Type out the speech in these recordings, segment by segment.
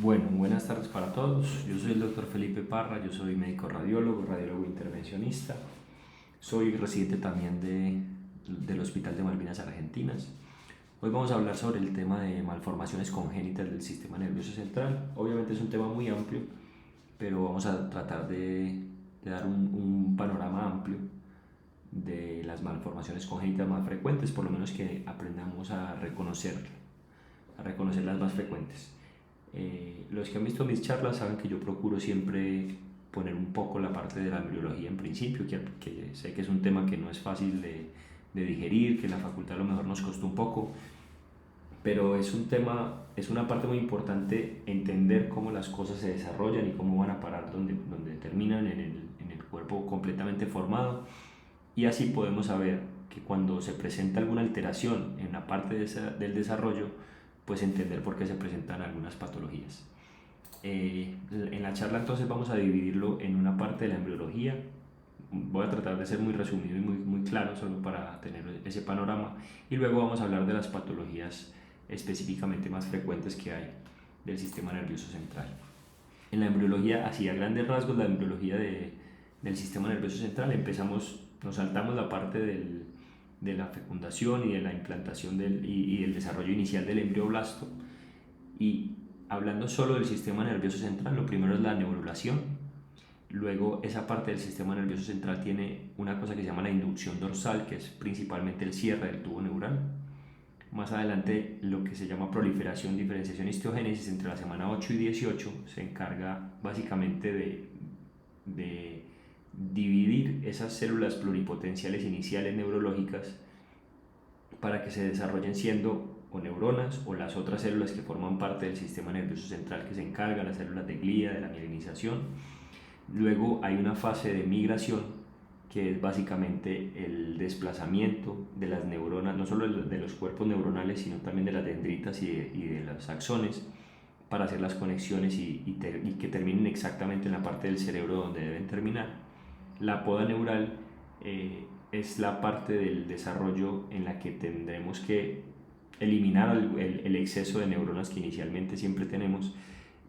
Bueno, buenas tardes para todos. Yo soy el doctor Felipe Parra, yo soy médico radiólogo, radiólogo intervencionista. Soy residente también del Hospital de Malvinas Argentinas. Hoy vamos a hablar sobre el tema de malformaciones congénitas del sistema nervioso central. Obviamente es un tema muy amplio, pero vamos a tratar de dar un panorama amplio de las malformaciones congénitas más frecuentes, por lo menos que aprendamos a reconocer las más frecuentes. Los que han visto mis charlas saben que yo procuro siempre poner un poco la parte de la embriología en principio, que sé que es un tema que no es fácil de digerir, que en la facultad a lo mejor nos costó un poco, pero es un tema, es una parte muy importante entender cómo las cosas se desarrollan y cómo van a parar donde terminan en el cuerpo completamente formado, y así podemos saber que cuando se presenta alguna alteración en la parte del desarrollo, pues entender por qué se presentan algunas patologías. En la charla entonces vamos a dividirlo en una parte de la embriología. Voy a tratar de ser muy resumido y muy claro solo para tener ese panorama, y luego vamos a hablar de las patologías específicamente más frecuentes que hay del sistema nervioso central. En la embriología, así a grandes rasgos, la embriología del sistema nervioso central, nos saltamos la parte de la fecundación y de la implantación y el desarrollo inicial del embrioblasto, y hablando solo del sistema nervioso central, lo primero es la neurulación. Luego esa parte del sistema nervioso central tiene una cosa que se llama la inducción dorsal, que es principalmente el cierre del tubo neural. Más adelante, lo que se llama proliferación, diferenciación y osteogénesis entre la semana 8 y 18 se encarga básicamente de dividir esas células pluripotenciales iniciales neurológicas para que se desarrollen siendo o neuronas o las otras células que forman parte del sistema nervioso central que se encarga, las células de glía, de la mielinización. Luego hay una fase de migración, que es básicamente el desplazamiento de las neuronas, no solo de los cuerpos neuronales, sino también de las dendritas y de los axones, para hacer las conexiones y que terminen exactamente en la parte del cerebro donde deben terminar. La poda neural es la parte del desarrollo en la que tendremos que eliminar el exceso de neuronas que inicialmente siempre tenemos,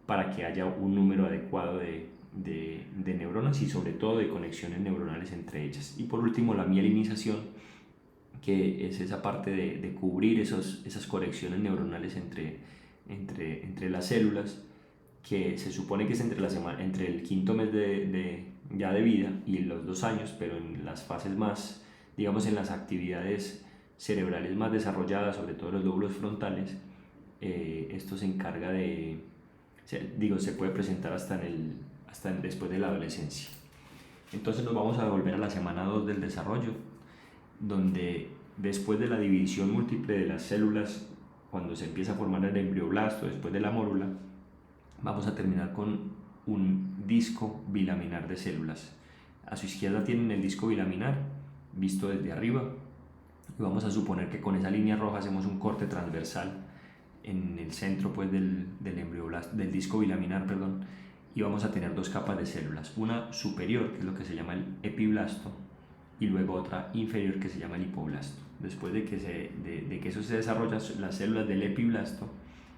para que haya un número adecuado de neuronas y sobre todo de conexiones neuronales entre ellas. Y por último, la mielinización, que es esa parte de cubrir esas conexiones neuronales entre las células, que se supone que es entre el quinto mes ya de vida y los 2 años, pero en las fases más, digamos, en las actividades cerebrales más desarrolladas, sobre todo los lóbulos frontales, esto se encarga se puede presentar después de la adolescencia. Entonces nos vamos a volver a la semana 2 del desarrollo, donde después de la división múltiple de las células, cuando se empieza a formar el embrioblasto después de la mórula, vamos a terminar con un disco bilaminar de células. A su izquierda tienen el disco bilaminar visto desde arriba, y vamos a suponer que con esa línea roja hacemos un corte transversal en el centro, pues, del disco bilaminar, perdón, y vamos a tener dos capas de células, una superior, que es lo que se llama el epiblasto, y luego otra inferior, que se llama el hipoblasto. Después de que eso se desarrolla, las células del epiblasto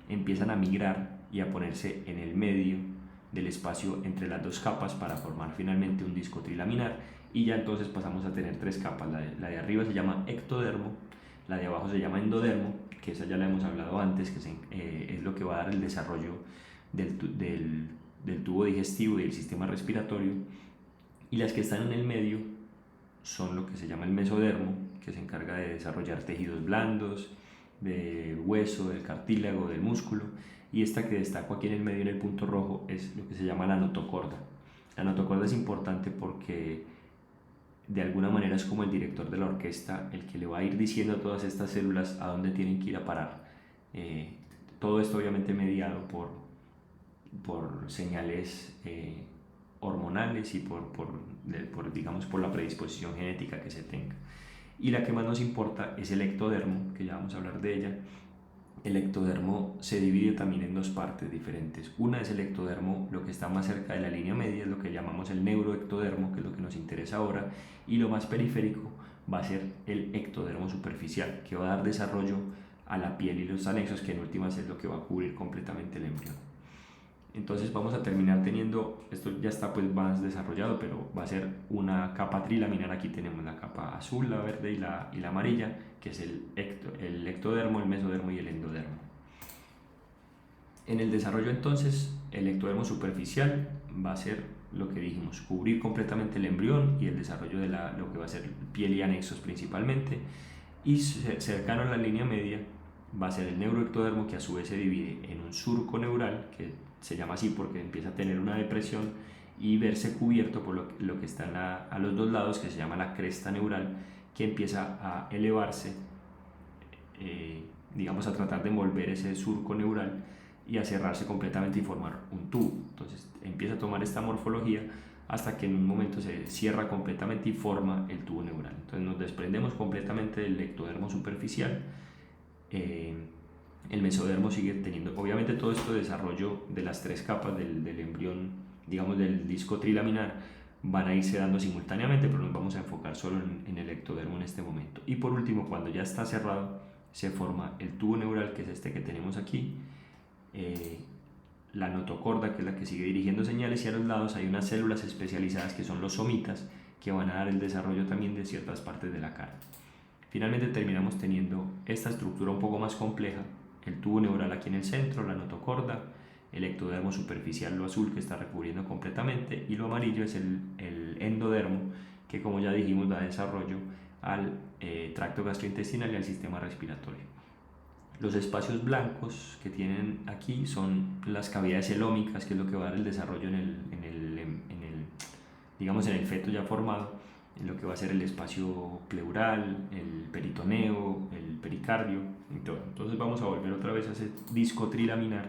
empiezan a migrar y a ponerse en el medio del espacio entre las dos capas para formar finalmente un disco trilaminar, y ya entonces pasamos a tener tres capas. La de arriba se llama ectodermo, la de abajo se llama endodermo, que esa ya la hemos hablado antes, que es lo que va a dar el desarrollo del tubo digestivo y del sistema respiratorio, y las que están en el medio son lo que se llama el mesodermo, que se encarga de desarrollar tejidos blandos, del hueso, del cartílago, del músculo, y esta que destaco aquí en el medio en el punto rojo es lo que se llama la notocorda. La notocorda es importante porque de alguna manera es como el director de la orquesta, el que le va a ir diciendo a todas estas células a dónde tienen que ir a parar. Eh, Todo esto obviamente mediado por señales hormonales y digamos, por la predisposición genética que se tenga. Y la que más nos importa es el ectodermo, que ya vamos a hablar de ella. El ectodermo se divide también en dos partes diferentes. Una es el ectodermo, lo que está más cerca de la línea media, es lo que llamamos el neuroectodermo, que es lo que nos interesa ahora, y lo más periférico va a ser el ectodermo superficial, que va a dar desarrollo a la piel y los anexos, que en últimas es lo que va a cubrir completamente el embrión. Entonces vamos a terminar teniendo, esto ya está pues más desarrollado, pero va a ser una capa trilaminar. Aquí tenemos la capa azul, la verde y la amarilla, que es el ectodermo, el mesodermo y el endodermo. En el desarrollo entonces, el ectodermo superficial va a ser lo que dijimos, cubrir completamente el embrión y el desarrollo de lo que va a ser piel y anexos principalmente. Y cercano a la línea media va a ser el neuroectodermo, que a su vez se divide en un surco neural, que se llama así porque empieza a tener una depresión y verse cubierto por lo que está a los dos lados, que se llama la cresta neural, que empieza a elevarse, digamos a tratar de envolver ese surco neural y a cerrarse completamente y formar un tubo. Entonces empieza a tomar esta morfología hasta que en un momento se cierra completamente y forma el tubo neural. Entonces nos desprendemos completamente del ectodermo superficial. El mesodermo sigue teniendo, obviamente todo esto de desarrollo de las tres capas del embrión, digamos del disco trilaminar, van a irse dando simultáneamente, pero nos vamos a enfocar solo en el ectodermo en este momento. Y por último, cuando ya está cerrado, se forma el tubo neural, que es este que tenemos aquí, la notocorda, que es la que sigue dirigiendo señales, y a los lados hay unas células especializadas que son los somitas, que van a dar el desarrollo también de ciertas partes de la cara. Finalmente terminamos teniendo esta estructura un poco más compleja, el tubo neural aquí en el centro, la notocorda, el ectodermo superficial, lo azul, que está recubriendo completamente, y lo amarillo es el endodermo, que como ya dijimos da desarrollo al tracto gastrointestinal y al sistema respiratorio. Los espacios blancos que tienen aquí son las cavidades celómicas, que es lo que va a dar el desarrollo digamos en el feto ya formado, en lo que va a ser el espacio pleural, el peritoneo, el pericardio y todo. Entonces vamos a volver otra vez a ese disco trilaminar,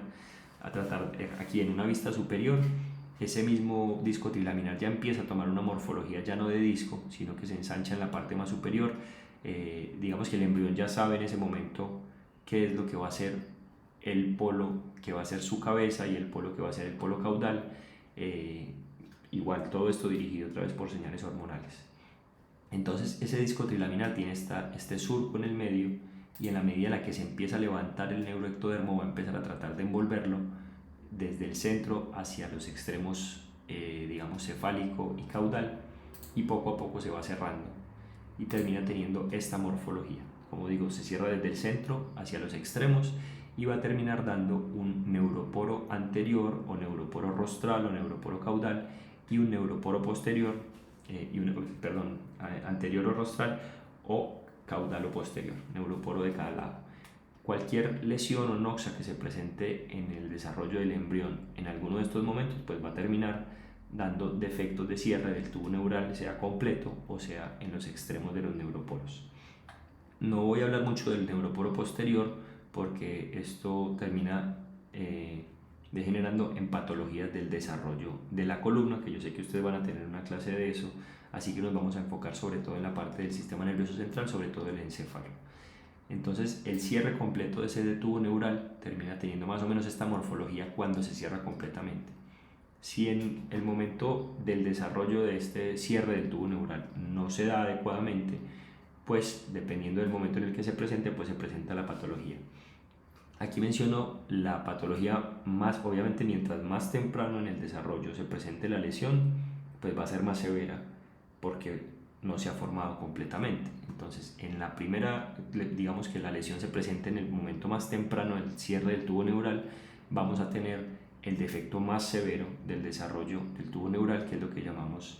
a tratar aquí en una vista superior. Ese mismo disco trilaminar ya empieza a tomar una morfología ya no de disco, sino que se ensancha en la parte más superior. Digamos que el embrión ya sabe en ese momento qué es lo que va a ser el polo que va a ser su cabeza y el polo que va a ser el polo caudal. Igual todo esto dirigido otra vez por señales hormonales. Entonces ese disco trilaminar tiene este surco en el medio, y en la medida en la que se empieza a levantar el neuroectodermo va a empezar a tratar de envolverlo desde el centro hacia los extremos, digamos cefálico y caudal, y poco a poco se va cerrando y termina teniendo esta morfología. Como digo, se cierra desde el centro hacia los extremos y va a terminar dando un neuroporo anterior o neuroporo rostral o neuroporo caudal y un neuroporo posterior, anterior o rostral o caudal o posterior, neuroporo de cada lado. Cualquier lesión o noxa que se presente en el desarrollo del embrión en alguno de estos momentos, pues va a terminar dando defectos de cierre del tubo neural, sea completo o sea en los extremos de los neuroporos. No voy a hablar mucho del neuroporo posterior porque esto termina degenerando en patologías del desarrollo de la columna, que yo sé que ustedes van a tener una clase de eso, así que nos vamos a enfocar sobre todo en la parte del sistema nervioso central, sobre todo el encéfalo. Entonces el cierre completo de ese tubo neural termina teniendo más o menos esta morfología cuando se cierra completamente. Si en el momento del desarrollo de este cierre del tubo neural no se da adecuadamente, pues dependiendo del momento en el que se presente, pues se presenta la patología. Aquí menciono la patología más, obviamente mientras más temprano en el desarrollo se presente la lesión, pues va a ser más severa porque no se ha formado completamente. Entonces, en la primera, digamos que la lesión se presente en el momento más temprano del cierre del tubo neural, vamos a tener el defecto más severo del desarrollo del tubo neural, que es lo que llamamos